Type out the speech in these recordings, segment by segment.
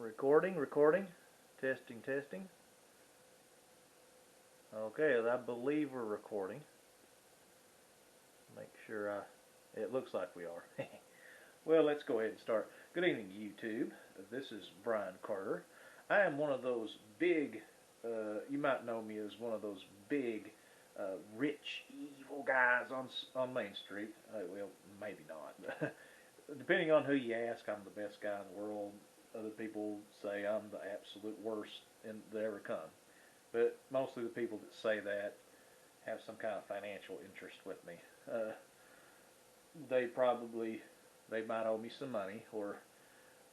Recording. Testing. Okay, I believe we're recording. Make sure it looks like we are. Well, let's go ahead and start. Good evening, YouTube. This is Brian Carter. I am one of those big, you might know me as one of those big, rich, evil guys on Main Street. Well, maybe not. Depending on who you ask, I'm the best guy in the world. Other people say I'm the absolute worst that ever come. But mostly the people that say that have some kind of financial interest with me. They might owe me some money, or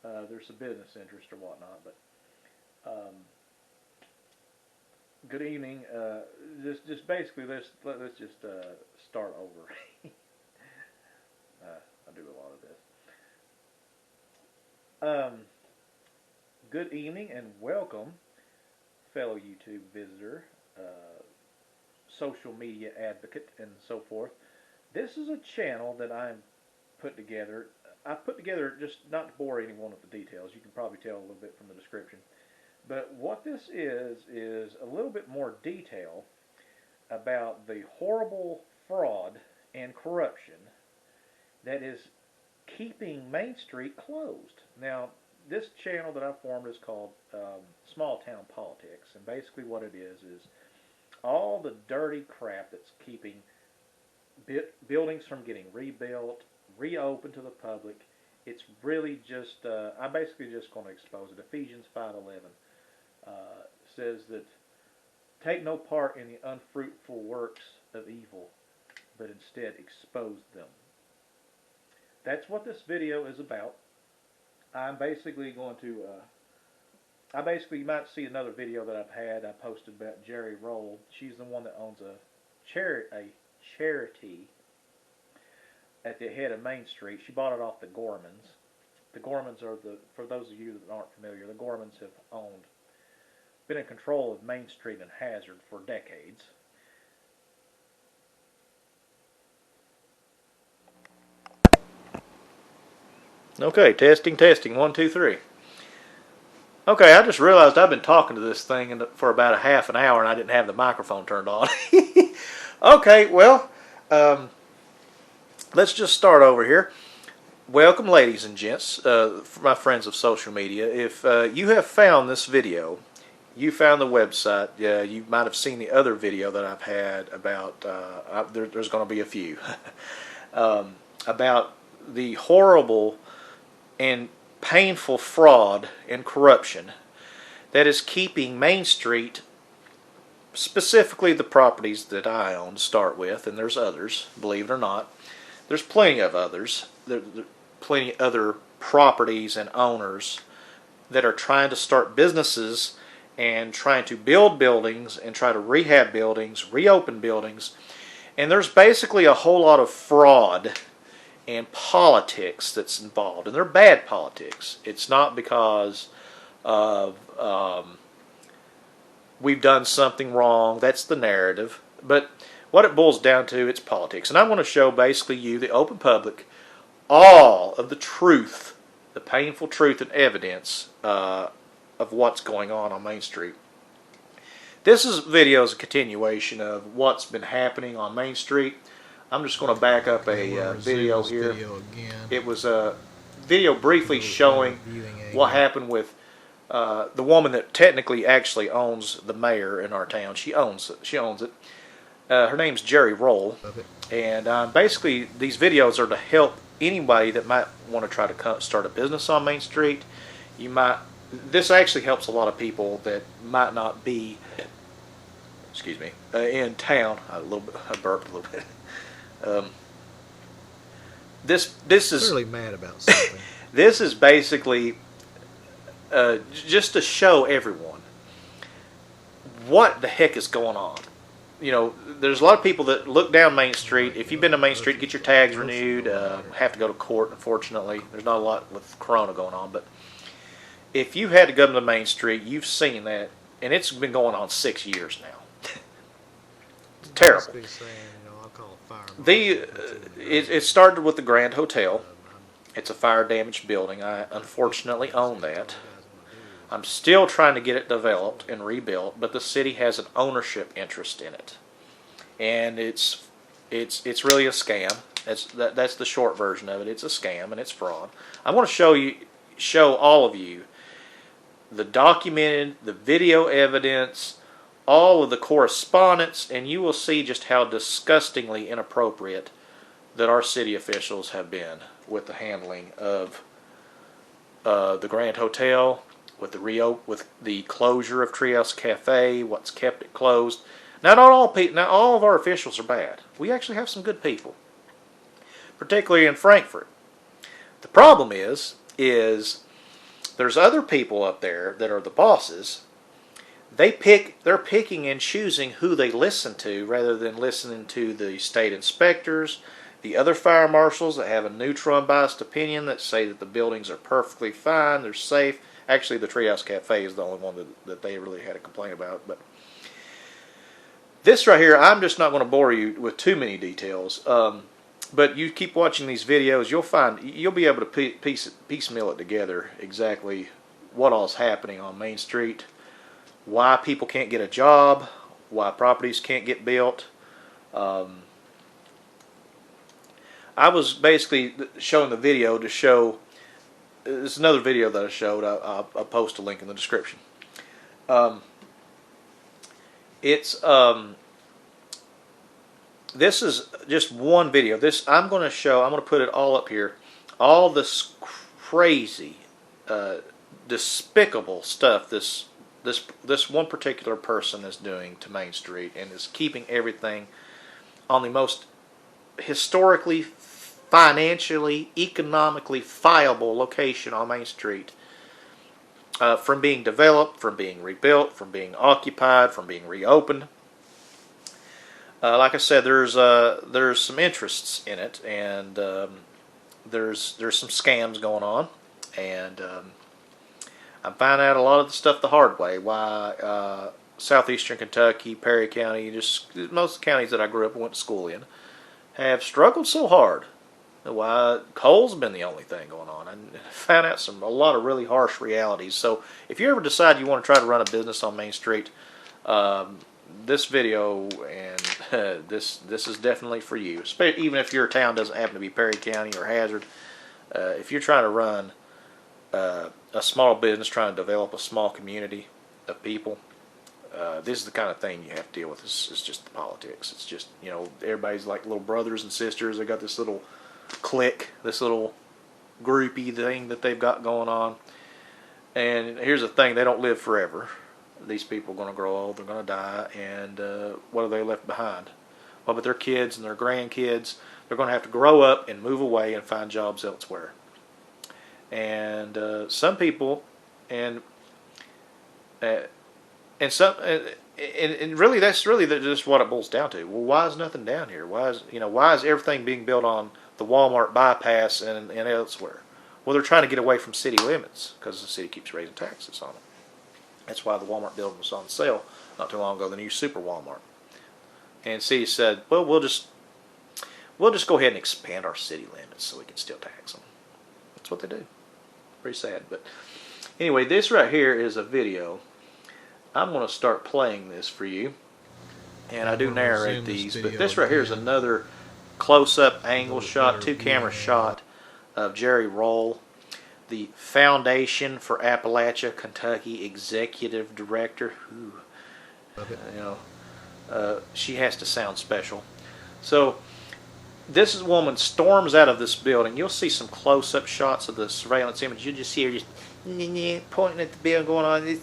there's a business interest or whatnot. But good evening. Just basically let's just start over. I do a lot of this. Good evening and welcome, fellow YouTube visitor, social media advocate, and so forth. This is a channel that I've put together. I've put together, just not to bore anyone with the details, you can probably tell a little bit from the description, but what this is a little bit more detail about the horrible fraud and corruption that is keeping Main Street closed. Now, this channel that I formed is called Small Town Politics, and basically what it is all the dirty crap that's keeping buildings from getting rebuilt, reopened to the public. It's really just, I'm basically just going to expose it. Ephesians 5:11 says that, take no part in the unfruitful works of evil, but instead expose them. That's what this video is about. I'm basically going to, you might see another video that I've had. I posted about Jerry Roll. She's the one that owns a charity at the head of Main Street. She bought it off the Gormans. The Gormans are for those of you that aren't familiar, the Gormans have been in control of Main Street and Hazard for decades. Okay, testing, 1, 2, 3. Okay, I just realized I've been talking to this thing for about a half an hour and I didn't have the microphone turned on. Okay, well, let's just start over here. Welcome, ladies and gents, my friends of social media. If you have found this video, you found the website, you might have seen the other video that I've had about, there's going to be a few, about the horrible and painful fraud and corruption that is keeping Main Street, specifically the properties that I own to start with, and there's others, believe it or not. There's plenty of others. There plenty of other properties and owners that are trying to start businesses and trying to build buildings and try to rehab buildings, reopen buildings, and there's basically a whole lot of fraud and politics that's involved, and they're bad politics. It's not because of we've done something wrong. That's the narrative, but what it boils down to, it's politics. And I want to show basically you, the open public, all of the truth, the painful truth and evidence of what's going on Main Street. This video is a continuation of what's been happening on Main Street. I'm just going to back up a video here. It was a video briefly showing what happened with the woman that technically actually owns the mayor in our town. She owns it. Her name's Jerry Roll. And basically these videos are to help anybody that might want to try to start a business on Main Street. This actually helps a lot of people that might not be, in town. I burped a little bit. This is clearly mad about something. This is basically just to show everyone what the heck is going on. You know, there's a lot of people that look down Main Street. If you've been to Main Street, get your tags renewed, have to go to court, unfortunately. There's not a lot with Corona going on, but if you had to go to Main Street, you've seen that, and it's been going on 6 years now. It's terrible. It started with the Grand Hotel. It's a fire-damaged building. I unfortunately own that. I'm still trying to get it developed and rebuilt, but the city has an ownership interest in it, and it's really a scam. That's the short version of it. It's a scam and it's fraud. I want to show all of you the documented, the video evidence, all of the correspondence, and you will see just how disgustingly inappropriate that our city officials have been with the handling of the Grand Hotel, with the closure of Treehouse Cafe, what's kept it closed. Not all of our officials are bad. We actually have some good people, particularly in Frankfurt. The problem is there's other people up there that are the bosses. They're picking and choosing who they listen to rather than listening to the state inspectors, the other fire marshals that have a neutral and biased opinion that say that the buildings are perfectly fine, they're safe. Actually, the Treehouse Cafe is the only one that they really had a complaint about. But this right here, I'm just not going to bore you with too many details. But you keep watching these videos, you'll be able to piecemeal it together exactly what all's happening on Main Street, why people can't get a job, why properties can't get built. I was basically showing the video to show. It's another video that I showed. I'll post a link in the description. This is just one video. I'm going to put it all up here. All this crazy, despicable stuff this one particular person is doing to Main Street, and is keeping everything on the most historically, financially, economically viable location on Main Street, from being developed, from being rebuilt, from being occupied, from being reopened. Like I said, there's some interests in it, and there's some scams going on, and I'm finding out a lot of the stuff the hard way. Why southeastern Kentucky, Perry County, just most of the counties that I grew up and went to school in, have struggled so hard. Why coal's been the only thing going on. And found out a lot of really harsh realities. So if you ever decide you want to try to run a business on Main Street, this video and this is definitely for you. Even if your town doesn't happen to be Perry County or Hazard, if you're trying to run a small business, trying to develop a small community of people, this is the kind of thing you have to deal with. It's just the politics. It's just, everybody's like little brothers and sisters. They got this little clique, this little groupie thing that they've got going on. And here's the thing: they don't live forever. These people are going to grow old. They're going to die. And what are they left behind? Well, but their kids and their grandkids, they're going to have to grow up and move away and find jobs elsewhere. And some people, and really, that's really just what it boils down to. Well, why is nothing down here? Why is everything being built on the Walmart bypass and elsewhere? Well, they're trying to get away from city limits because the city keeps raising taxes on them. That's why the Walmart building was on sale not too long ago, the new Super Walmart. And the city said, well, we'll just go ahead and expand our city limits so we can still tax them. That's what they do. Pretty sad. But anyway, this right here is a video. I'm going to start playing this for you. And I do narrate these, but this right here is another close-up angle shot, two-camera shot of Jerry Roll, the Foundation for Appalachia, Kentucky Executive Director. She has to sound special. So this woman storms out of this building. You'll see some close-up shots of the surveillance image. You just see her just pointing at the building, going on.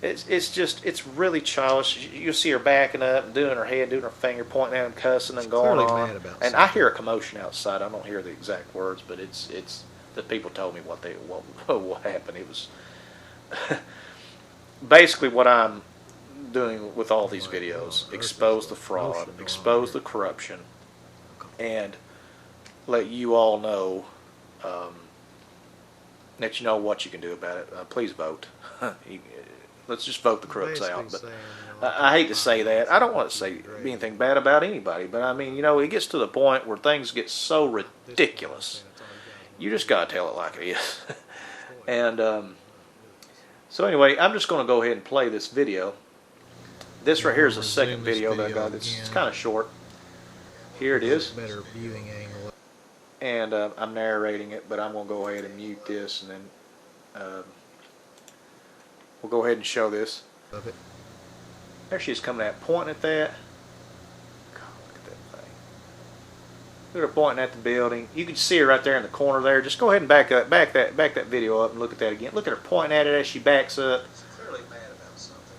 It's really childish. You'll see her backing up and doing her head, doing her finger, pointing at him, cussing and going on. And I hear a commotion outside. I don't hear the exact words, but it's the people told me what happened. It was basically what I'm doing with all these videos: expose the fraud, expose the corruption, and let you all know that you know what you can do about it. Please vote. Let's just vote the crooks out. But I hate to say that. I don't want to say anything bad about anybody, but I mean, it gets to the point where things get so ridiculous. You just got to tell it like it is. And So anyway, I'm just going to go ahead and play this video. This right here is a second video that I got. It's kind of short. Here it is. Better viewing angle. And I'm narrating it, but I'm going to go ahead and mute this, and then we'll go ahead and show this. Of it. There she is coming at, pointing at that. God, look at that thing. Look at her pointing at the building. You can see her right there in the corner there. Just go ahead and back that video up and look at that again. Look at her pointing at it as she backs up. She's clearly mad about something.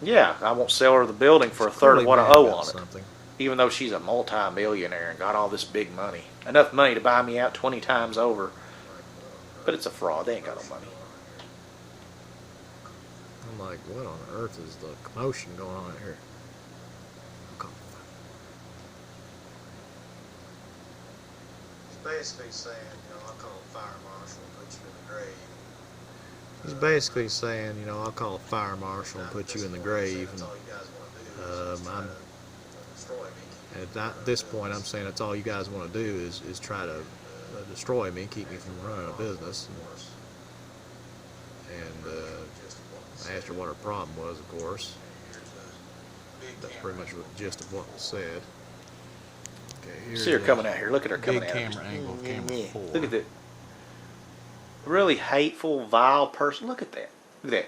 Yeah, I won't sell her the building for a third of what I owe on it. Something. Even though she's a multi-millionaire and got all this big money. Enough money to buy me out 20 times over. But it's a fraud. They ain't got no money. I'm like, what on earth is the commotion going on here? He's basically saying, I'll call a fire marshal and put you in the grave. He's basically saying, I'll call a fire marshal and put you in the grave. That's all you guys want to do is I'm destroy me. At this point, I'm saying that's all you guys want to do is try to destroy me, keep me from running a business. And I asked her what her problem was, of course. That's pretty much the gist of what was said. Okay, See her coming out here. Look at her coming big out. camera angle, camera 4. Look at that. Really hateful, vile person. Look at that. Look at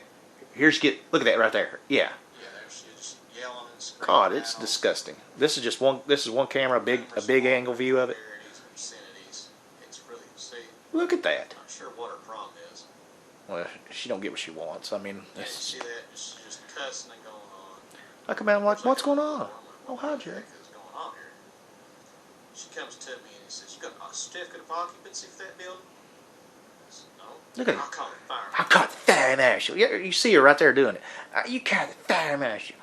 that. Look at that right there. Yeah. Yeah, there's just yelling and screaming. God, it's disgusting. This is just one. This is one camera, a big angle view of it. It's really, see, Look at that. I'm sure what her problem is. Well, she don't get what she wants. I mean, Yeah, you see that? She's just cussing and going on. I come out and I'm like, what's going on? Oh, hi, What the Jerry. heck is going on here? She comes to me and says, "You got a certificate of occupancy for that building?" I said, "No." Look at I'll it. call it fire. I caught the fire marshal. You see her right there doing it. You caught the fire marshal.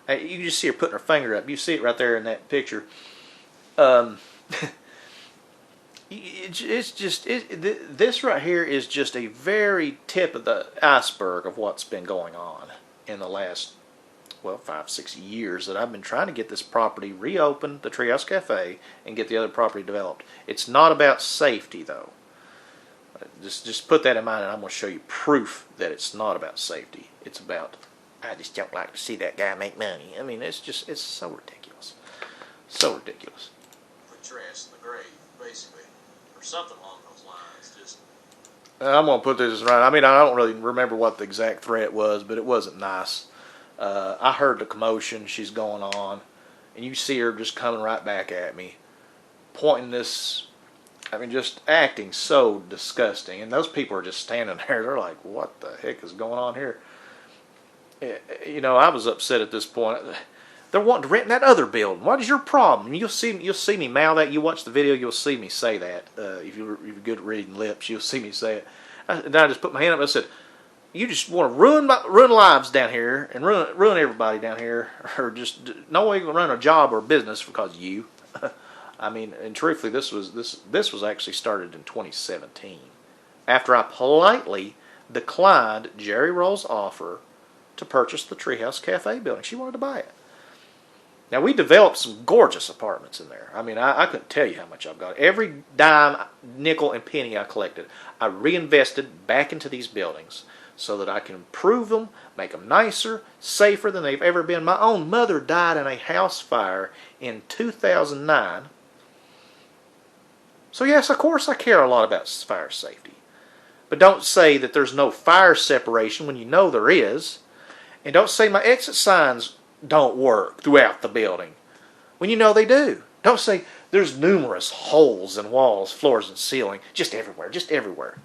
You can just see her putting her finger up. You see it right there in that picture. This right here is just a very tip of the iceberg of what's been going on in the last, 5-6 years that I've been trying to get this property reopened, the Treehouse Cafe, and get the other property developed. It's not about safety, though. Just put that in mind, and I'm going to show you proof that it's not about safety. It's about, I just don't like to see that guy make money. I mean, it's so ridiculous. So ridiculous. Put your ass in the grave, basically, or something along those lines. Just I'm going to put this right. I mean, I don't really remember what the exact threat was, but it wasn't nice. I heard the commotion she's going on, and you see her just coming right back at me, pointing this, just acting so disgusting. And those people are just standing there. They're like, what the heck is going on here? I was upset at this point. They're wanting to rent that other building. What is your problem? You'll see me mouth that. You watch the video, you'll see me say that. If you're good at reading lips, you'll see me say it. And I just put my hand up and I said, you just want to ruin lives down here and ruin everybody down here, or just no way you can run a job or a business because of you. I mean, and truthfully, this was actually started in 2017, after I politely declined Jerry Roll's offer to purchase the Treehouse Cafe building. She wanted to buy it. Now, we developed some gorgeous apartments in there. I mean, I couldn't tell you how much I've got. Every dime, nickel, and penny I collected, I reinvested back into these buildings so that I can improve them, make them nicer, safer than they've ever been. My own mother died in a house fire in 2009. So yes, of course I care a lot about fire safety. But don't say that there's no fire separation when you know there is. And don't say my exit signs don't work throughout the building when you know they do. Don't say there's numerous holes in walls, floors, and ceiling, just everywhere, just everywhere.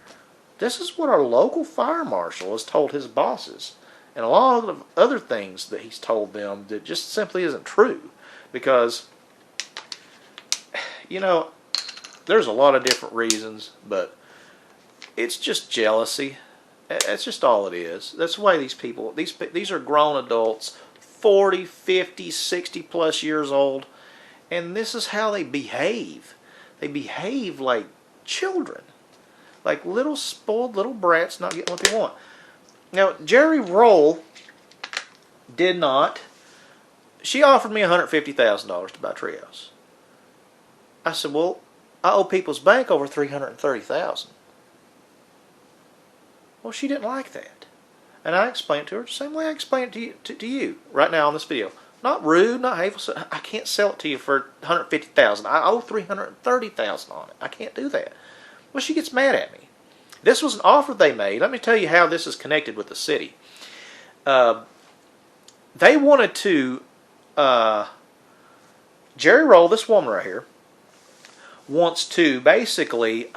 This is what our local fire marshal has told his bosses, and a lot of other things that he's told them that just simply isn't true. Because, there's a lot of different reasons, but it's just jealousy. That's just all it is. That's the way these people, these are grown adults, 40, 50, 60 plus years old, and this is how they behave. They behave like children, like little spoiled little brats not getting what they want. Now, Jerry Roll did not. She offered me $150,000 to buy Treehouse. I said, well, I owe People's Bank over $330,000. Well, she didn't like that. And I explained it to her the same way I explained it to you right now on this video. Not rude, not hateful. So I can't sell it to you for $150,000. I owe $330,000 on it. I can't do that. Well, she gets mad at me. This was an offer they made. Let me tell you how this is connected with the city. They wanted to, Jerry Roll, this woman right here, wants to basically,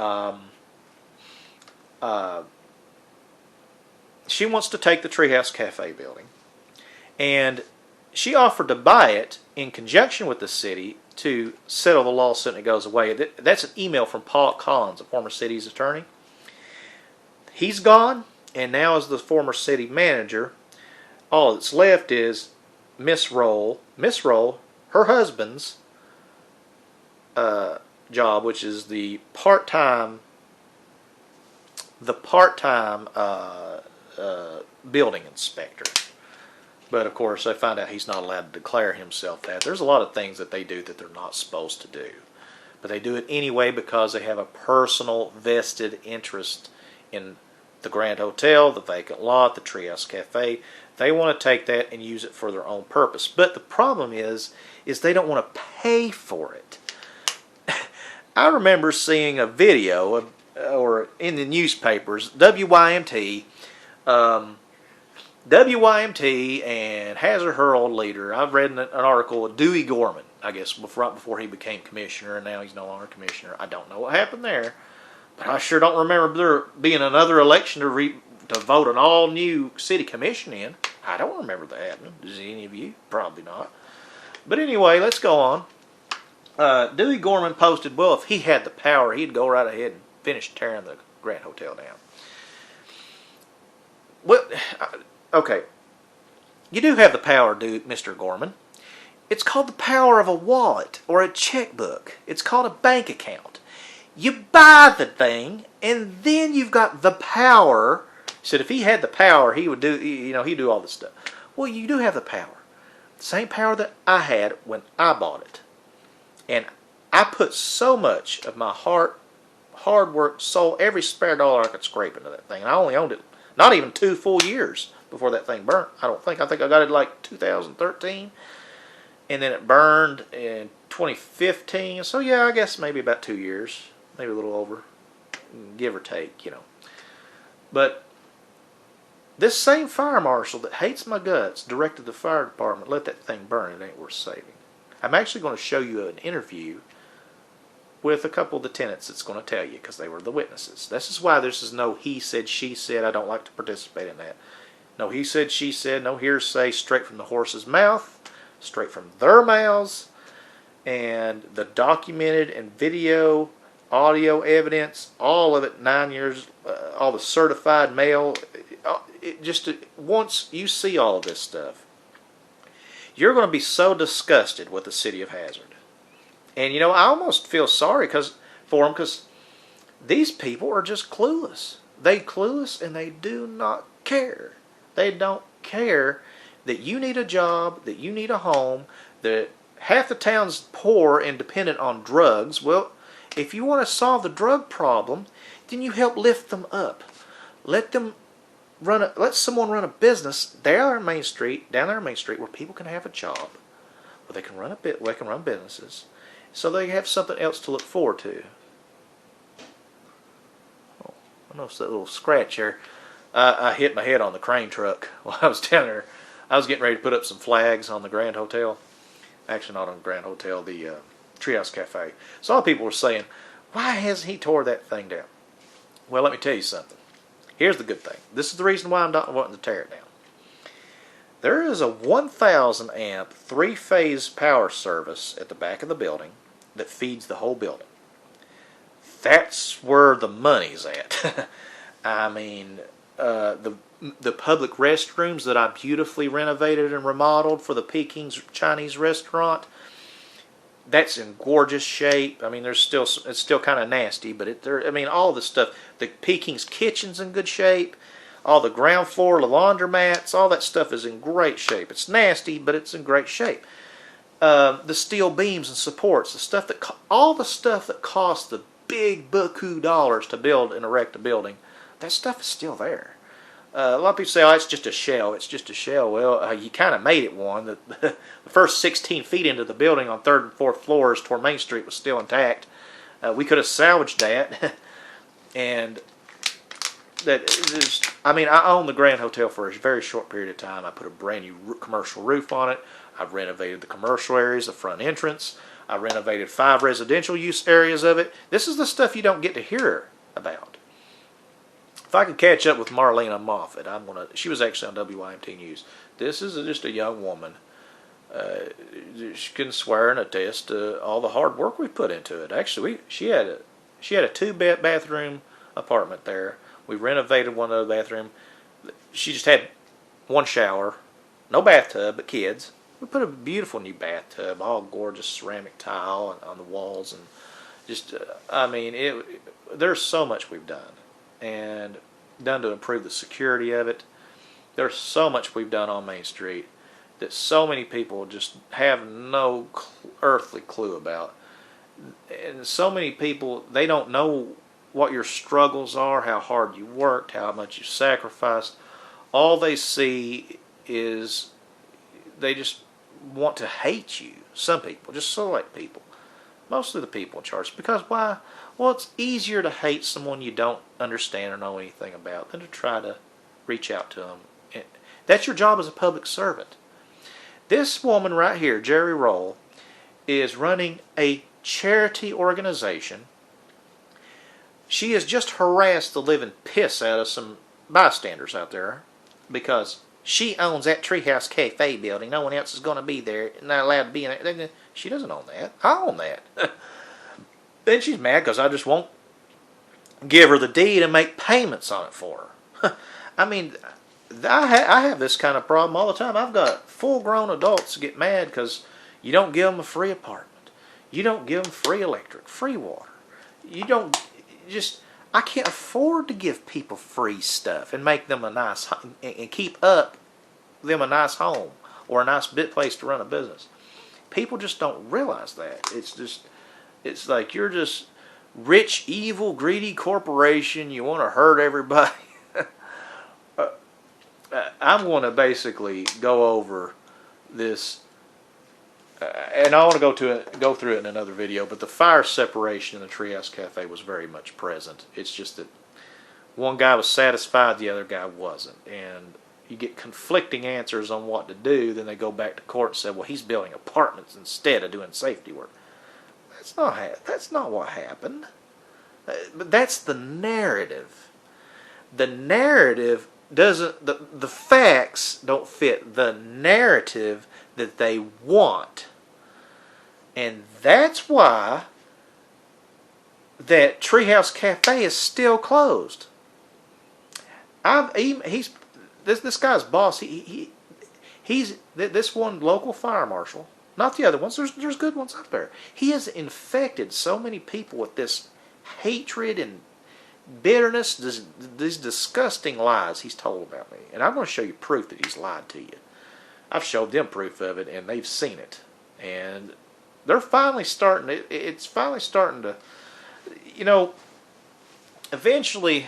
she wants to take the Treehouse Cafe building, and she offered to buy it in conjunction with the city to settle the lawsuit and it goes away. That's an email from Paul Collins, a former city's attorney. He's gone, and now as the former city manager, all that's left is Miss Roll. Miss Roll, her husband's job, which is the part-time building inspector. But of course, they find out he's not allowed to declare himself that. There's a lot of things that they do that they're not supposed to do. But they do it anyway because they have a personal vested interest in the Grand Hotel, the vacant lot, the Treehouse Cafe. They want to take that and use it for their own purpose. But the problem is they don't want to pay for it. I remember seeing a video, or in the newspapers, WYMT and Hazard Herald leader. I've read an article of Dewey Gorman, I guess, right before he became commissioner, and now he's no longer commissioner. I don't know what happened there, but I sure don't remember there being another election to vote an all-new city commission in. I don't remember that happening. Does any of you? Probably not. But anyway, let's go on. Dewey Gorman posted, well, if he had the power, he'd go right ahead and finish tearing the Grand Hotel down. Well, okay. You do have the power, Mr. Gorman. It's called the power of a wallet or a checkbook. It's called a bank account. You buy the thing, and then you've got the power. He said if he had the power, he would do, he'd do all this stuff. Well, you do have the power. The same power that I had when I bought it. And I put so much of my hard work, soul, every spare dollar I could scrape into that thing. And I only owned it not even 2 full years before that thing burnt. I think I got it like 2013. And then it burned in 2015. So yeah, I guess maybe about 2 years. Maybe a little over. Give or take, But this same fire marshal that hates my guts directed the fire department, let that thing burn. It ain't worth saving. I'm actually going to show you an interview with a couple of the tenants that's going to tell you, because they were the witnesses. This is why this is no he said, she said. I don't like to participate in that. No he said, she said, no hearsay, straight from the horse's mouth, straight from their mouths, and the documented and video, audio evidence, all of it, 9 years, all the certified mail. Once you see all of this stuff, you're going to be so disgusted with the city of Hazard. And I almost feel sorry for them, because these people are just clueless. They're clueless, and they do not care. They don't care that you need a job, that you need a home, that half the town's poor and dependent on drugs. Well, if you want to solve the drug problem, then you help lift them up. Let someone run a business down there on Main Street, where people can have a job, where they can run businesses, so they have something else to look forward to. Oh, I noticed that little scratch there. I hit my head on the crane truck while I was down there. I was getting ready to put up some flags on the Grand Hotel. Actually, not on the Grand Hotel, the Treehouse Cafe. So a lot of people were saying, why hasn't he tore that thing down? Well, let me tell you something. Here's the good thing. This is the reason why I'm not wanting to tear it down. There is a 1,000 amp 3-phase power service at the back of the building that feeds the whole building. That's where the money's at. I mean, the public restrooms that I beautifully renovated and remodeled for the Peking's Chinese restaurant, that's in gorgeous shape. I mean, it's still kind of nasty, but all the stuff. The Peking's kitchen's in good shape. All the ground floor, the laundromats, all that stuff is in great shape. It's nasty, but it's in great shape. The steel beams and supports, all the stuff that costs the big buku dollars to build and erect a building, that stuff is still there. A lot of people say, "Oh, it's just a shell. It's just a shell." Well, you kind of made it one. The first 16 feet into the building on 3rd and 4th floors toward Main Street was still intact. We could have salvaged that, and that is. I mean, I owned the Grand Hotel for a very short period of time. I put a brand new commercial roof on it. I renovated the commercial areas, the front entrance. I renovated 5 residential use areas of it. This is the stuff you don't get to hear about. If I could catch up with Marlena Moffat, she was actually on WYMT News. This is just a young woman. She can swear and attest to all the hard work we put into it. Actually, she had a 2-bathroom apartment there. We renovated one of the bathroom. She just had 1 shower, no bathtub, but kids. We put a beautiful new bathtub, all gorgeous ceramic tile on the walls, and just I mean, there's so much we've done. And done to improve the security of it. There's so much we've done on Main Street that so many people just have no earthly clue about. And so many people, they don't know what your struggles are, how hard you worked, how much you sacrificed. All they see is they just want to hate you. Some people, just select people. Mostly the people in charge. Because why? Well, it's easier to hate someone you don't understand or know anything about than to try to reach out to them. That's your job as a public servant. This woman right here, Jerry Roll, is running a charity organization. She has just harassed the living piss out of some bystanders out there because she owns that Treehouse Cafe building. No one else is going to be there. Not allowed to be in it. She doesn't own that. I own that. Then she's mad because I just won't give her the deed and make payments on it for her. I mean, I have this kind of problem all the time. I've got full-grown adults get mad because you don't give them a free apartment. You don't give them free electric, free water. You don't I can't afford to give people free stuff and make them and keep up them a nice home or a nice place to run a business. People just don't realize that. It's like you're just rich, evil, greedy corporation. You want to hurt everybody. I'm going to basically go over this, and I want to go through it in another video. But the fire separation in the Treehouse Cafe was very much present. It's just that one guy was satisfied, the other guy wasn't, and you get conflicting answers on what to do. Then they go back to court and say, "Well, he's building apartments instead of doing safety work." That's not what happened. But that's the narrative. The narrative doesn't. The facts don't fit the narrative that they want, and that's why that Treehouse Cafe is still closed. This guy's boss. He's this one local fire marshal. Not the other ones. There's good ones out there. He has infected so many people with this hatred and bitterness, these disgusting lies he's told about me. And I'm going to show you proof that he's lied to you. I've showed them proof of it, and they've seen it. And they're finally starting. It's finally starting to, eventually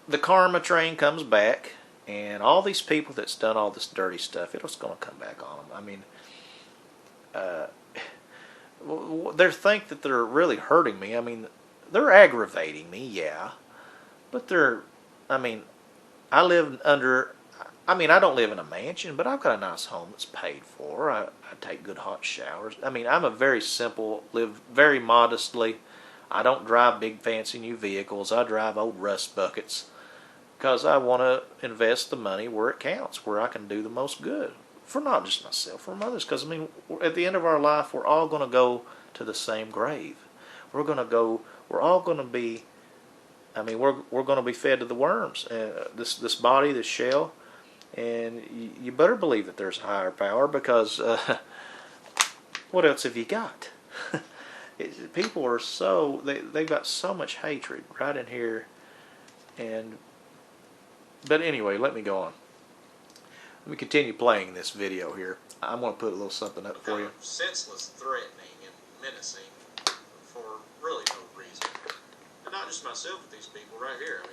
the karma train comes back, and all these people that's done all this dirty stuff, it's going to come back on them. I mean, they think that they're really hurting me. I mean, they're aggravating me, yeah. But I don't live in a mansion, but I've got a nice home that's paid for. I take good hot showers. I mean, I'm a very simple, live very modestly. I don't drive big fancy new vehicles. I drive old rust buckets because I want to invest the money where it counts, where I can do the most good. For not just myself, for others. Because, at the end of our life, we're all going to go to the same grave. We're all going to be, we're going to be fed to the worms. This body, this shell. And you better believe that there's a higher power because what else have you got? People are they've got so much hatred right in here. But anyway, let me go on. Let me continue playing this video here. I'm going to put a little something up for you. Senseless threatening and menacing for really no reason. And not just myself, but these people right here.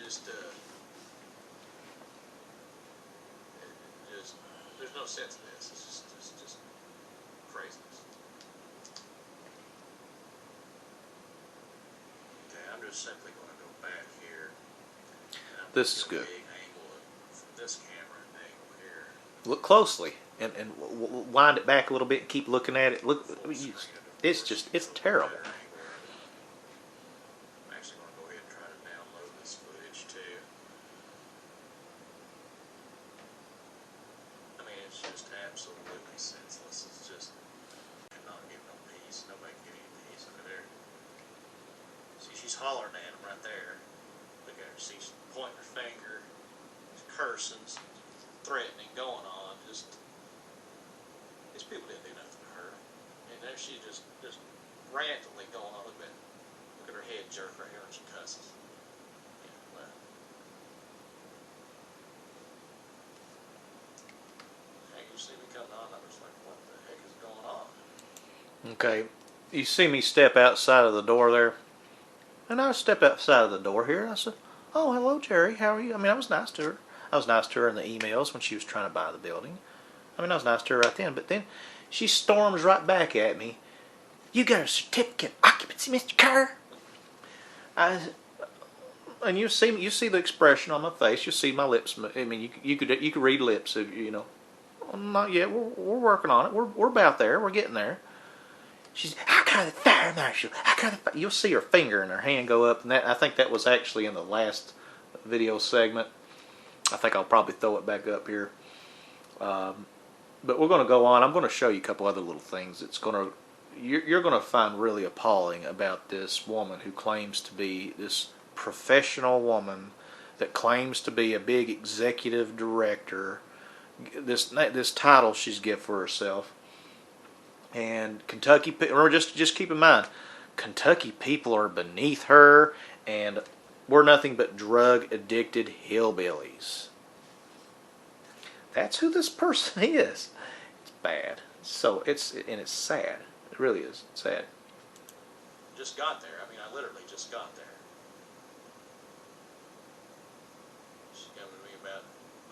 It's there's no sense in this. It's just craziness. Okay, I'm just simply going to go back here. This is good. Big angle from this camera angle here. Look closely and wind it back a little bit and keep looking at it. Look, it's terrible. I'm actually going to go ahead and try to download this footage too. I mean, it's just absolutely senseless. It's just not getting no peace. Nobody can get any peace. Look at there. See, she's hollering at him right there. Look at her. See, she's pointing her finger. She's cursing, threatening, going on. Just these people didn't do nothing to her. And there she just randomly going on. Look at her head jerk right here when she cusses. Yeah, well. Hey, you see me coming on, I was like, what the heck is going on? Okay, you see me step outside of the door there, and I stepped outside of the door here. And I said, "Oh, hello, Jerry. How are you?" I mean, I was nice to her. I was nice to her in the emails when she was trying to buy the building. I mean, I was nice to her right then. But then she storms right back at me. "You got a certificate of occupancy, Mr. Kerr?" And you see the expression on my face. You see my lips. I mean, you could read lips. You know, not yet. We're working on it. We're about there. We're getting there. She's, "I call the fire marshal. I call the fire." You'll see her finger and her hand go up, and I think that was actually in the last video segment. I think I'll probably throw it back up here. But we're going to go on. I'm going to show you a couple other little things. You're going to find really appalling about this woman who claims to be this professional woman that claims to be a big executive director. This title she's given for herself. And Kentucky, or just keep in mind, Kentucky people are beneath her, and we're nothing but drug-addicted hillbillies. That's who this person is. It's bad. So it's sad. It really is sad. Just got there. I mean, I literally just got there. She's coming to me about,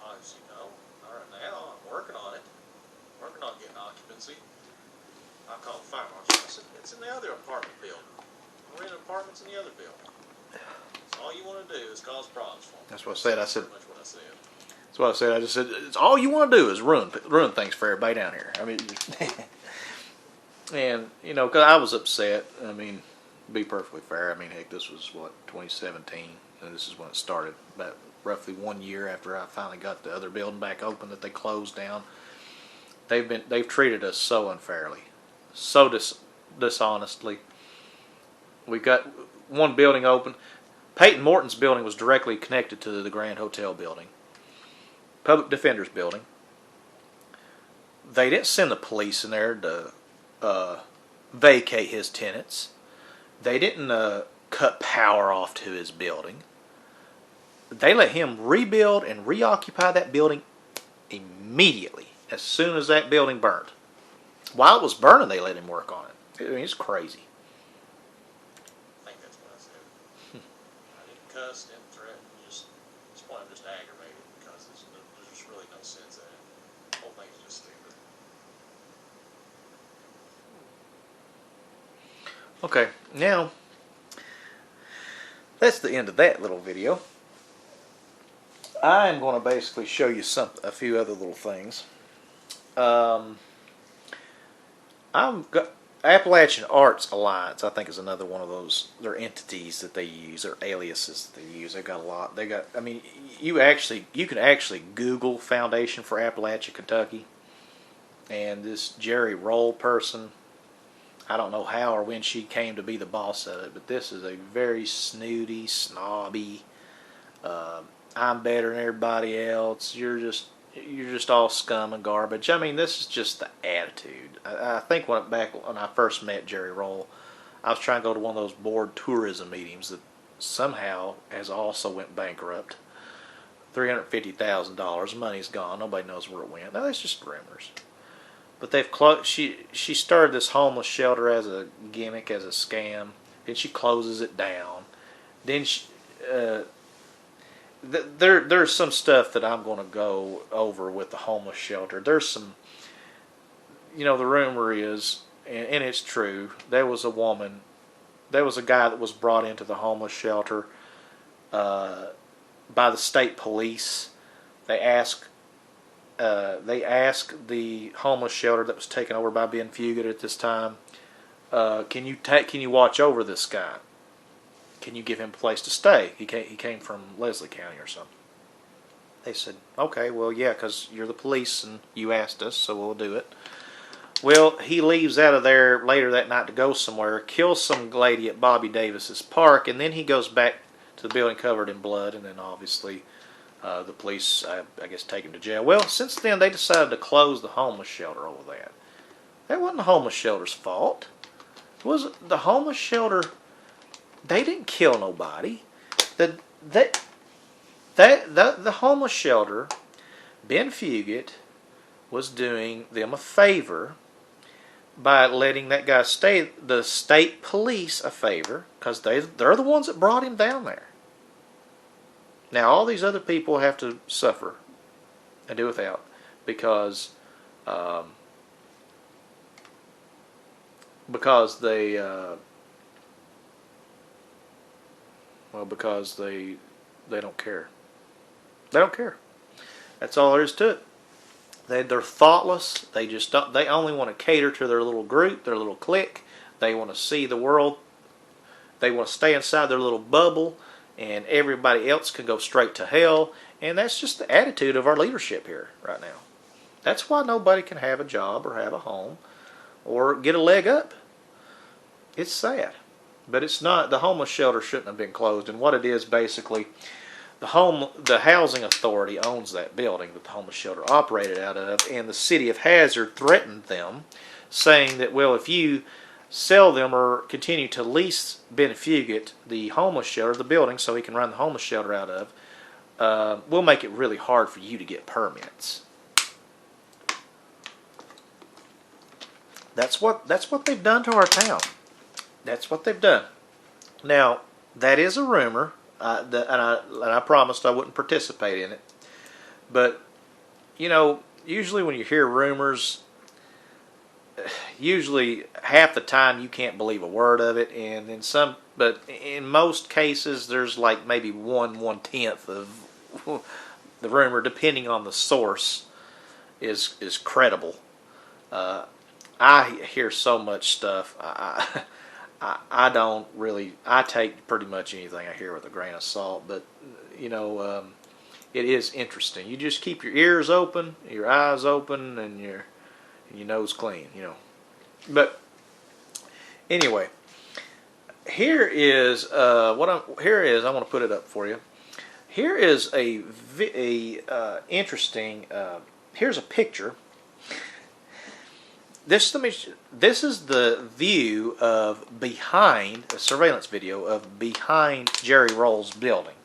obviously, no, all right, now I'm working on it. Working on getting occupancy. I called the fire marshal. I said, it's in the other apartment building. We're in apartments in the other building. So all you want to do is cause problems for me. That's what I said. That's pretty much what I said. That's what I said. I just said, it's all you want to do is ruin things for everybody down here. I mean, and, you know, because I was upset. I mean, to be perfectly fair, I mean, heck, this was, 2017, and this is when it started, about roughly 1 year after I finally got the other building back open that they closed down. They've treated us so unfairly, so dishonestly. We've got one building open. Peyton Morton's building was directly connected to the Grand Hotel building. Public Defender's building. They didn't send the police in there to vacate his tenants. They didn't cut power off to his building. They let him rebuild and reoccupy that building immediately as soon as that building burned. While it was burning, they let him work on it. I mean, it's crazy. I think that's what I said. I didn't cuss, didn't threaten, just I'm just aggravated because there's just really no sense in it. The whole thing's just stupid. Okay, now that's the end of that little video. I'm going to basically show you a few other little things. Appalachian Arts Alliance, I think, is another one of those. They're entities that they use, or aliases that they use. They've got a lot. I mean, you can actually Google Foundation for Appalachia, Kentucky, and this Jerry Roll person. I don't know how or when she came to be the boss of it, but this is a very snooty, snobby. I'm better than everybody else. You're just all scum and garbage. I mean, this is just the attitude. I think back when I first met Jerry Roll, I was trying to go to one of those board tourism meetings that somehow has also went bankrupt. $350,000. Money's gone. Nobody knows where it went. Now that's just rumors. But they've closed. She started this homeless shelter as a gimmick, as a scam. Then she closes it down. Then there's some stuff that I'm going to go over with the homeless shelter. There's some, the rumor is, and it's true, there was a guy that was brought into the homeless shelter by the state police. They asked the homeless shelter that was taken over by Ben Fugit at this time, can you watch over this guy? Can you give him a place to stay? He came from Leslie County or something. They said, okay, well, yeah, because you're the police and you asked us, so we'll do it. Well, he leaves out of there later that night to go somewhere, kills some lady at Bobby Davis's park, and then he goes back to the building covered in blood, and then obviously the police, I guess, take him to jail. Well, since then, they decided to close the homeless shelter over that. That wasn't the homeless shelter's fault. It was the homeless shelter. They didn't kill nobody. The homeless shelter, Ben Fugit, was doing them a favor by letting that guy stay. The state police a favor because they're the ones that brought him down there. Now all these other people have to suffer and do without because they don't care. They don't care. That's all there is to it. They're thoughtless. They just don't. They only want to cater to their little group, their little clique. They want to see the world. They want to stay inside their little bubble, and everybody else can go straight to hell. And that's just the attitude of our leadership here right now. That's why nobody can have a job or have a home or get a leg up. It's sad. But it's not. The homeless shelter shouldn't have been closed. And what it is basically, the housing authority owns that building that the homeless shelter operated out of, and the city of Hazard threatened them, saying that, well, if you sell them or continue to lease Ben Fugit the homeless shelter, the building, so he can run the homeless shelter out of, we'll make it really hard for you to get permits. That's what they've done to our town. That's what they've done. Now, that is a rumor, and I promised I wouldn't participate in it. But, usually when you hear rumors, usually half the time you can't believe a word of it, and then some. But in most cases, there's like maybe 1/10 of the rumor, depending on the source, is credible. I hear so much stuff. I don't really. I take pretty much anything I hear with a grain of salt, but it is interesting. You just keep your ears open, your eyes open, and your nose clean. But anyway, here is I want to put it up for you. Here is a interesting. Here's a picture. This is the view of behind a surveillance video of behind Jerry Roll's building.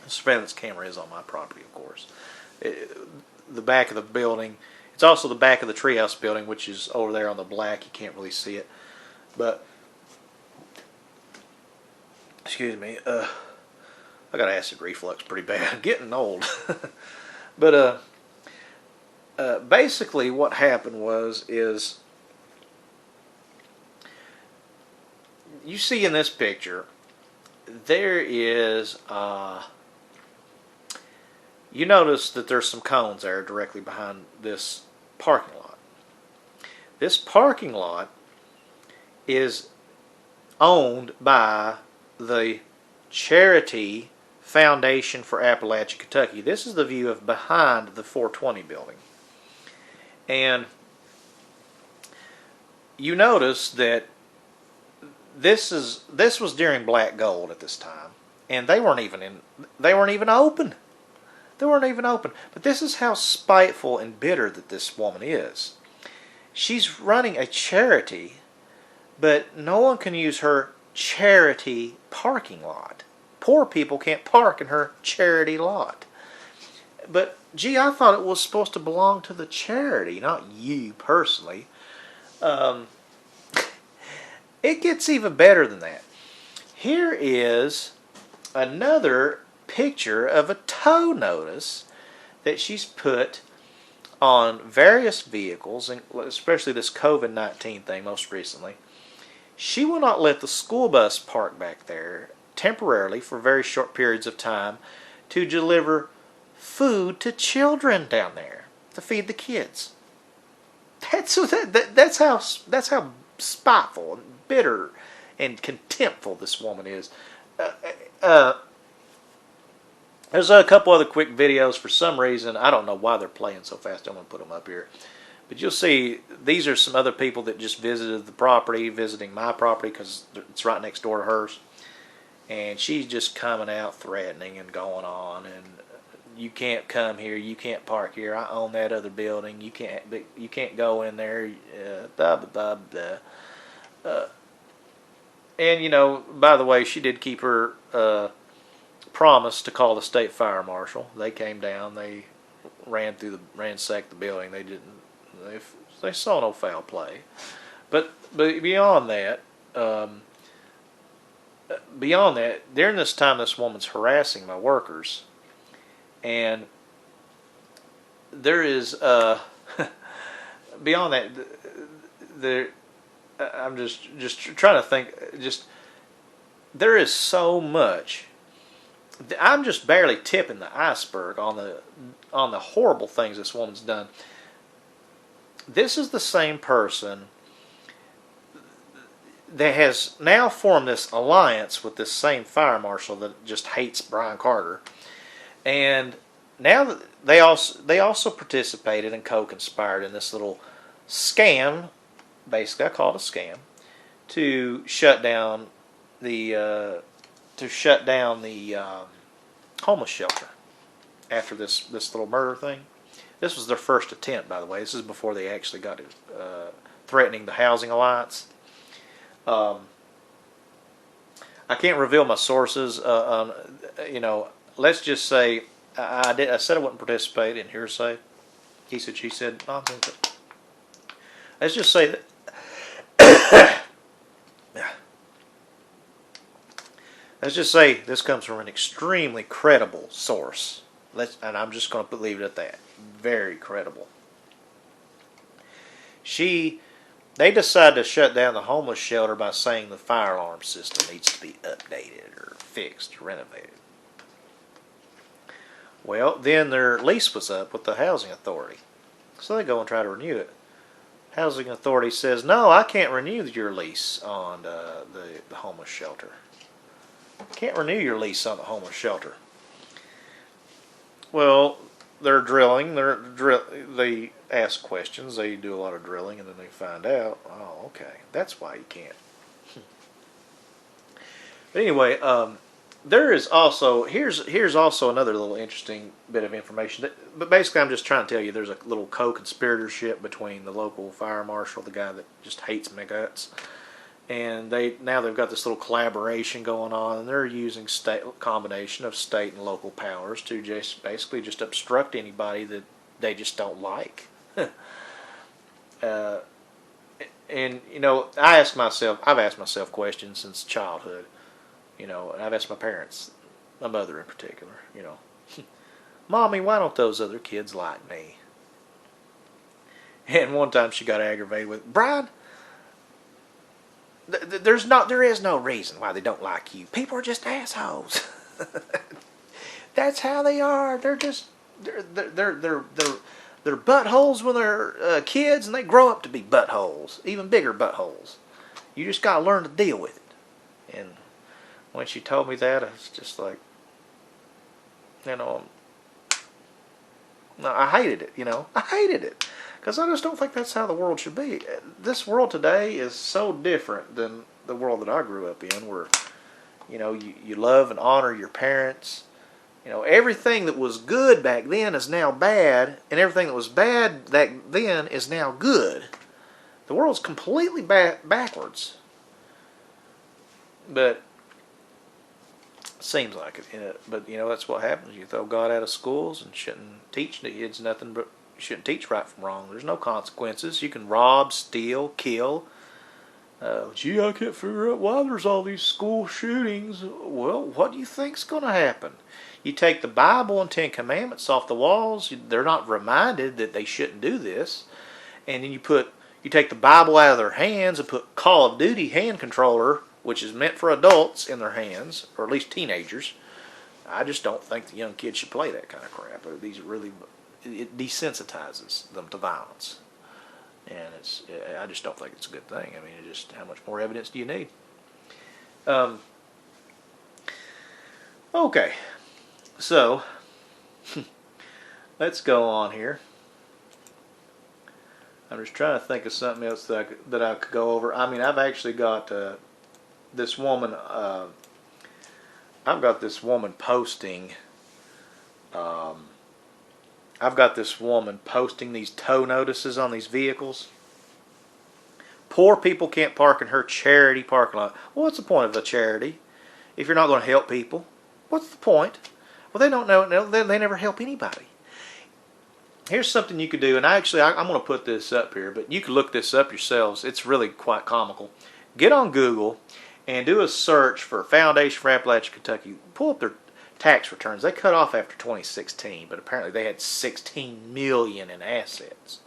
The surveillance camera is on my property, of course. The back of the building. It's also the back of the Treehouse building, which is over there on the black. You can't really see it, but excuse me. I got acid reflux pretty bad. I'm getting old, but basically what happened is you see in this picture there is you notice that there's some cones there directly behind this parking lot. This parking lot is owned by the Charity Foundation for Appalachia, Kentucky. This is the view of behind the 420 building. And you notice that this was during Black Gold at this time, and they weren't even open. They weren't even open. But this is how spiteful and bitter that this woman is. She's running a charity, but no one can use her charity parking lot. Poor people can't park in her charity lot. But gee, I thought it was supposed to belong to the charity, not you personally. It gets even better than that. Here is another picture of a tow notice that she's put on various vehicles, and especially this COVID-19 thing most recently. She will not let the school bus park back there temporarily for very short periods of time to deliver food to children down there to feed the kids. That's how spiteful and bitter and contemptful this woman is. There's a couple other quick videos. For some reason, I don't know why they're playing so fast. I'm going to put them up here. But you'll see, these are some other people that just visited the property, visiting my property because it's right next door to hers. And she's just coming out threatening and going on. And you can't come here. You can't park here. I own that other building. You can't go in there. Blah, blah, blah, blah. And, you know, by the way, she did keep her promise to call the state fire marshal. They came down. They ransacked the building. They saw no foul play. But beyond that, during this time, this woman's harassing my workers, and there is beyond that, there. I'm just trying to think. There is so much. I'm just barely tipping the iceberg on the horrible things this woman's done. This is the same person that has now formed this alliance with this same fire marshal that just hates Brian Carter, and now that they also participated and co-conspired in this little scam. Basically, I call it a scam to shut down the homeless shelter after this little murder thing. This was their first attempt, by the way. This is before they actually got to threatening the housing alliance. I can't reveal my sources. Let's just say I said I wouldn't participate in hearsay. He said, she said nonsense. Let's just say that. Let's just say this comes from an extremely credible source. And I'm just going to leave it at that. Very credible. They decided to shut down the homeless shelter by saying the fire alarm system needs to be updated or fixed or renovated. Well, then their lease was up with the housing authority. So they go and try to renew it. Housing authority says, no, I can't renew your lease on the homeless shelter. Can't renew your lease on the homeless shelter. Well, they're drilling. They ask questions. They do a lot of drilling, and then they find out, oh, okay, that's why you can't. But anyway, there is also here's also another little interesting bit of information. But basically, I'm just trying to tell you, there's a little co-conspiratorship between the local fire marshal, the guy that just hates my guts, and they've got this little collaboration going on, and they're using combination of state and local powers to basically obstruct anybody that they just don't like. And I've asked myself questions since childhood. And I've asked my parents, my mother in particular, Mommy, why don't those other kids like me? And one time she got aggravated with, Brian, there is no reason why they don't like you. People are just assholes. That's how they are. They're buttholes when they're kids, and they grow up to be buttholes, even bigger buttholes. You just gotta learn to deal with it. And when she told me that, I was just like, no, I hated it. I hated it. Because I just don't think that's how the world should be. This world today is so different than the world that I grew up in, where, you love and honor your parents. Everything that was good back then is now bad, and everything that was bad back then is now good. The world's completely backwards. But seems like it. But that's what happens. You throw God out of schools and shouldn't teach the kids nothing but. You shouldn't teach right from wrong. There's no consequences. You can rob, steal, kill, Gee, I can't figure out why there's all these school shootings. Well, what do you think's going to happen? You take the Bible and Ten Commandments off the walls. They're not reminded that they shouldn't do this. And then you take the Bible out of their hands and put Call of Duty hand controller, which is meant for adults, in their hands, or at least teenagers. I just don't think the young kids should play that kind of crap. It desensitizes them to violence. And I just don't think it's a good thing. I mean, how much more evidence do you need? Okay, so let's go on here. I'm just trying to think of something else that I could go over. I mean, I've actually got this woman. I've got this woman posting. I've got this woman posting these tow notices on these vehicles. Poor people can't park in her charity parking lot. Well, what's the point of the charity if you're not going to help people? What's the point? Well, they don't know. They never help anybody. Here's something you could do, and I'm going to put this up here, but you can look this up yourselves. It's really quite comical. Get on Google and do a search for Foundation for Appalachian Kentucky. Pull up their tax returns. They cut off after 2016, but apparently they had $16 million in assets.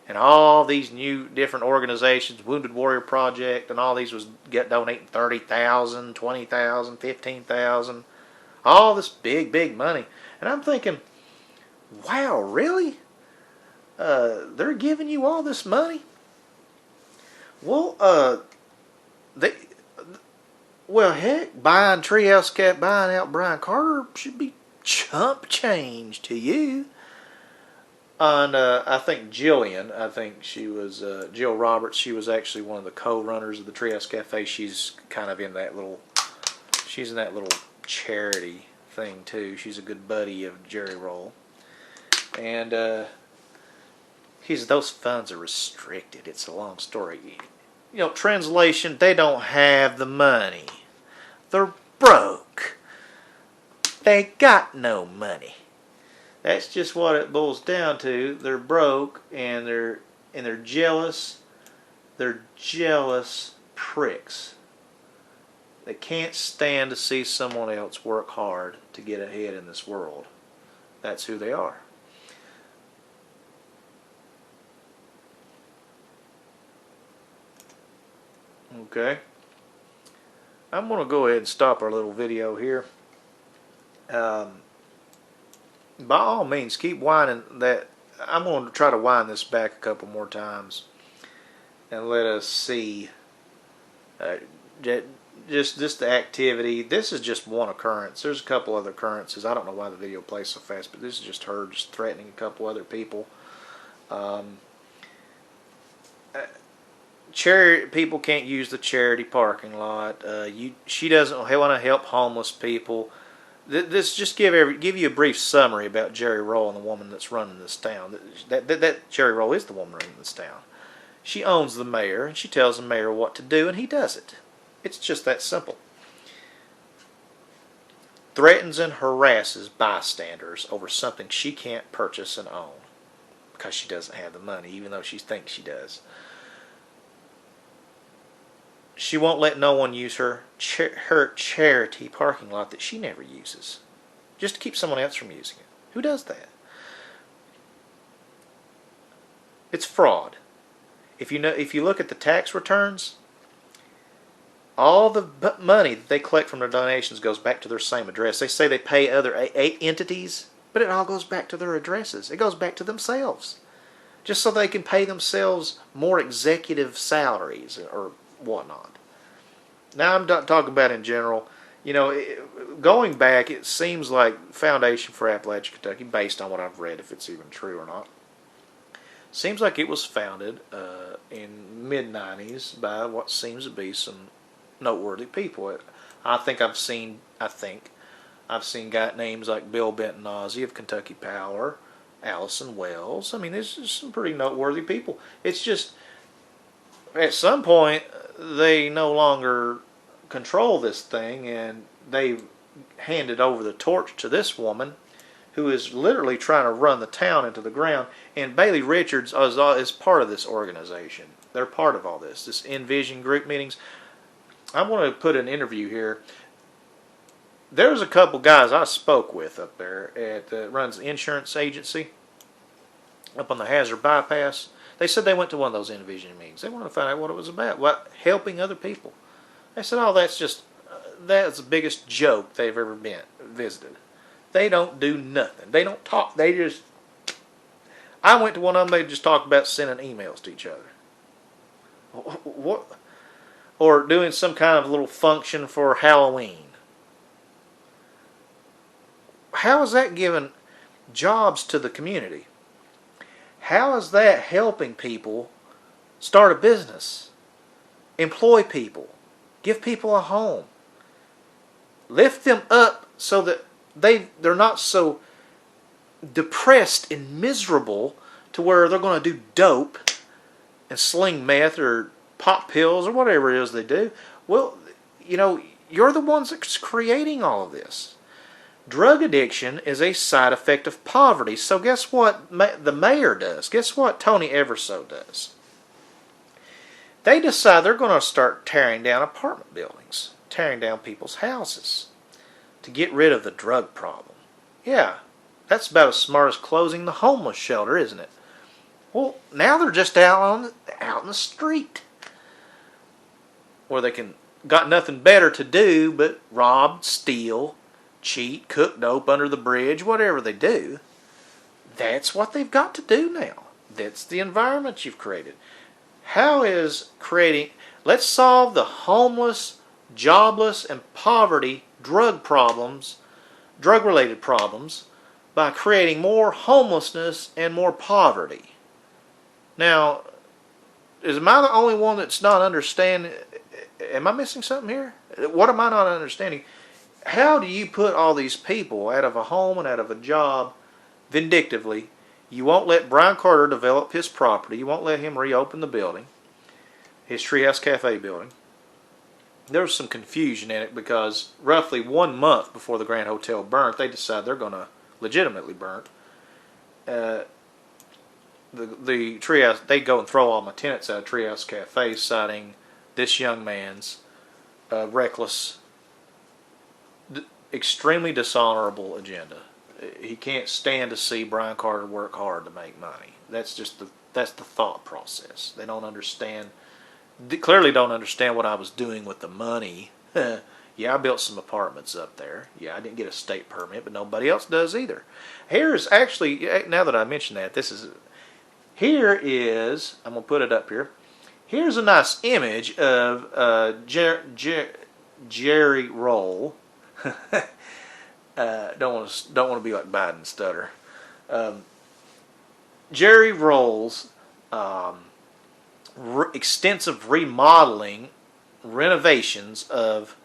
And all these new different organizations, Wounded Warrior Project, and all these was donating $30,000, $20,000, $15,000, all this big money. And I'm thinking, wow, really? They're giving you all this money? Well, heck, buying Treehouse Cat, buying out Brian Carter should be chump change to you. And I think Jillian, she was Jill Roberts. She was actually one of the co-runners of the Treehouse Cafe. She's kind of in that little charity thing too. She's a good buddy of Jerry Roll. And those funds are restricted. It's a long story. Translation, they don't have the money. They're broke. They got no money. That's just what it boils down to. They're broke and they're jealous. They're jealous pricks. They can't stand to see someone else work hard to get ahead in this world. That's who they are. Okay. I'm going to go ahead and stop our little video here. By all means, keep winding that. I'm going to try to wind this back a couple more times and let us see just the activity. This is just one occurrence. There's a couple other occurrences. I don't know why the video plays so fast, but this is just her just threatening a couple other people. People can't use the charity parking lot. She doesn't want to help homeless people. This just give you a brief summary about Jerry Roll and the woman that's running this town. That Jerry Roll is the woman running this town. She owns the mayor, and she tells the mayor what to do, and he does it. It's just that simple. Threatens and harasses bystanders over something she can't purchase and own because she doesn't have the money, even though she thinks she does. She won't let no one use her charity parking lot that she never uses, just to keep someone else from using it. Who does that? It's fraud. If you look at the tax returns, all the money that they collect from their donations goes back to their same address. They say they pay other 8 entities, but it all goes back to their addresses. It goes back to themselves, just so they can pay themselves more executive salaries or whatnot. Now I'm not talking about in general. Going back, it seems like Foundation for Appalachian Kentucky, based on what I've read, if it's even true or not, seems like it was founded in mid-90s by what seems to be some noteworthy people. I think I've seen names like Bill Benton-Ozzie of Kentucky Power, Allison Wells. I mean, there's just some pretty noteworthy people. It's just at some point they no longer control this thing, and they handed over the torch to this woman who is literally trying to run the town into the ground. And Bailey Richards is part of this organization. They're part of all this. This Envision group meetings. I want to put an interview here. There's a couple guys I spoke with up there at runs the insurance agency up on the Hazard Bypass. They said they went to one of those Envision meetings. They wanted to find out what it was about. What, helping other people. They said, "Oh, that's just that's the biggest joke they've ever been visited. They don't do nothing. They don't talk. They just." I went to one of them. They just talked about sending emails to each other. What? Or doing some kind of little function for Halloween. How is that giving jobs to the community? How is that helping people start a business, employ people, give people a home, lift them up so that they're not so depressed and miserable to where they're going to do dope and sling meth or pop pills or whatever it is they do? Well, you know, you're the ones that's creating all of this. Drug addiction is a side effect of poverty. So guess what the mayor does? Guess what Tony Everso does? They decide they're going to start tearing down apartment buildings, tearing down people's houses to get rid of the drug problem. Yeah, that's about as smart as closing the homeless shelter, isn't it? Well, now they're just out in the street where they got nothing better to do but rob, steal, cheat, cook dope under the bridge, whatever they do. That's what they've got to do now. That's the environment you've created. How is creating, let's solve the homeless, jobless, and poverty drug-related problems by creating more homelessness and more poverty. Now, am I the only one that's not understanding? Am I missing something here? What am I not understanding? How do you put all these people out of a home and out of a job vindictively? You won't let Brian Carter develop his property. You won't let him reopen the building, his Treehouse Cafe building. There was some confusion in it because roughly 1 month before the Grand Hotel burnt, they decided they're going to legitimately burn. The Treehouse, they go and throw all my tenants out of Treehouse Cafe, citing this young man's reckless, extremely dishonorable agenda. He can't stand to see Brian Carter work hard to make money. That's just that's the thought process. They don't understand. They clearly don't understand what I was doing with the money. Yeah, I built some apartments up there. Yeah, I didn't get a state permit, but nobody else does either. Here's actually, now that I mention that, here is, I'm going to put it up here. Here's a nice image of Jerry Roll. Don't want to be like Biden stutter. Jerry Roll's extensive remodeling, renovations of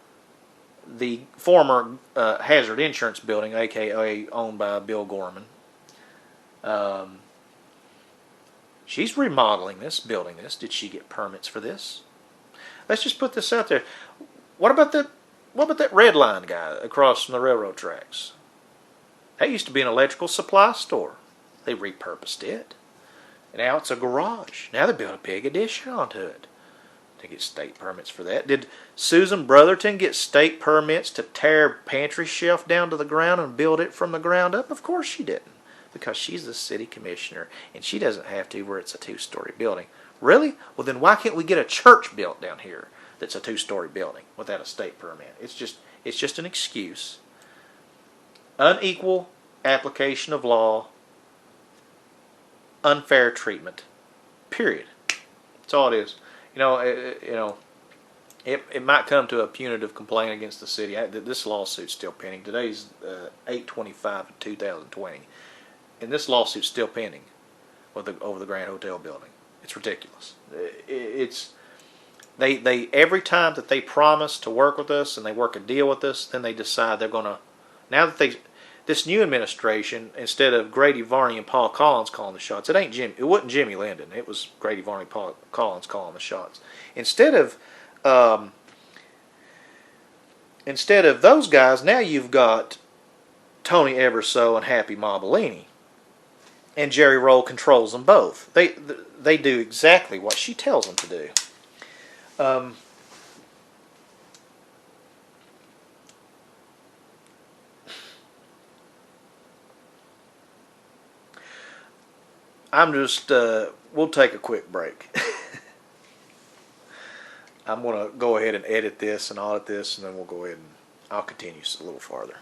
the former Hazard Insurance building, aka owned by Bill Gorman. She's remodeling this, building this. Did she get permits for this? Let's just put this out there. What about that Red Line guy across from the railroad tracks? That used to be an electrical supply store. They repurposed it. And now it's a garage. Now they built a big addition onto it. They get state permits for that. Did Susan Brotherton get state permits to tear a pantry shelf down to the ground and build it from the ground up? Of course she didn't. Because she's the city commissioner and she doesn't have to where it's a 2-story building. Really? Well, then why can't we get a church built down here that's a 2-story building without a state permit? It's just an excuse. Unequal application of law, unfair treatment. Period. That's all it is. It might come to a punitive complaint against the city. This lawsuit's still pending. Today's 8/25/2020, and this lawsuit's still pending over the Grand Hotel building. It's ridiculous. They every time that they promise to work with us and they work a deal with us, then they decide they're going to. Now that this new administration, instead of Grady Varney and Paul Collins calling the shots, it wasn't Jimmy Linden. It was Grady Varney and Paul Collins calling the shots. Instead of those guys, now you've got Tony Everso and Happy Mobilini. and Jerry Roll controls them both. They do exactly what she tells them to do. I'm just, we'll take a quick break. I'm going to go ahead and edit this and audit this, and then we'll go ahead and I'll continue a little farther.